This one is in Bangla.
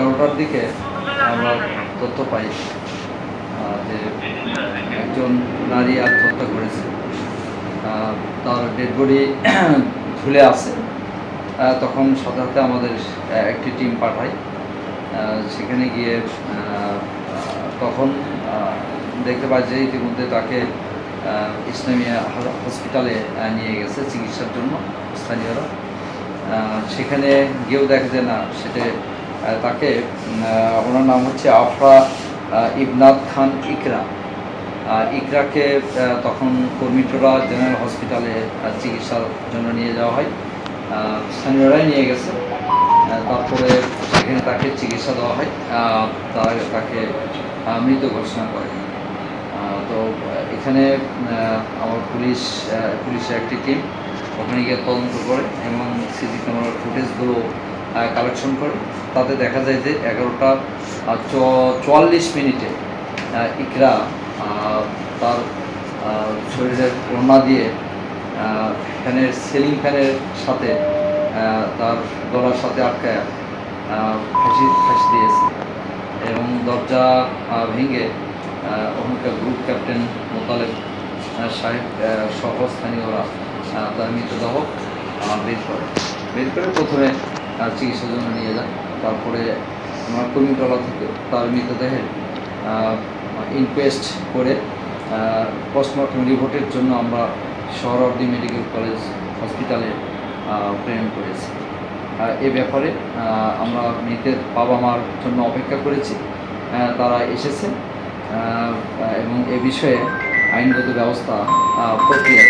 11টার দিকে আমরা তথ্য পাই যে একজন নারী আত্মহত্যা করেছে। তার ডেড বডি ঝুলে আছে। তখন সাথে সাথে আমাদের একটি টিম পাঠাই। সেখানে গিয়ে তখন দেখতে পাই যে ইতিমধ্যে তাকে ইসলামিয়া হসপিটালে নিয়ে গেছে চিকিৎসার জন্য স্থানীয়রা। সেখানে গিয়েও দেখা যায় না, সেটা তাকে ওনার নাম হচ্ছে আফরা ইবনাত খান ইকরা। ইকরাকে তখন কর্মীটোরা জেনারেল হসপিটালে চিকিৎসার জন্য নিয়ে যাওয়া হয়। স্থানীয়রাই নিয়ে গেছে। তারপরে সেখানে তাকে চিকিৎসা দেওয়া হয়। তাকে মৃত ঘোষণা করে। তো এখানে আমার পুলিশের একটি টিম ওখানে গিয়ে তদন্ত করে এবং সিসি ক্যামেরার ফুটেজগুলো কালেকশন করে। তাতে দেখা যায় যে 11:44 ইকরা তার শরীরের ওড়না দিয়ে সিলিং ফ্যানের সাথে তার গলার সাথে আটকায় ফাঁসি দিয়েছে এবং দরজা ভেঙে ওখানকার গ্রুপ ক্যাপ্টেন মোতালেব সাহেব সহ স্থানীয়রা তার মৃতদেহ বের করে প্রথমে চিকিৎসার জন্য নিয়ে যায়। তারপরে আমরা কর্মীতলা থেকে তার মৃতদেহের ইনকোয়েস্ট করে পোস্টমর্টম রিপোর্টের জন্য আমরা সোহরাওয়ার্দী মেডিকেল কলেজ হসপিটালে প্রেরণ করেছি। এ ব্যাপারে আমরা মৃতের বাবা মার জন্য অপেক্ষা করেছি। তারা এসেছে এবং এ বিষয়ে আইনগত ব্যবস্থা প্রক্রিয়া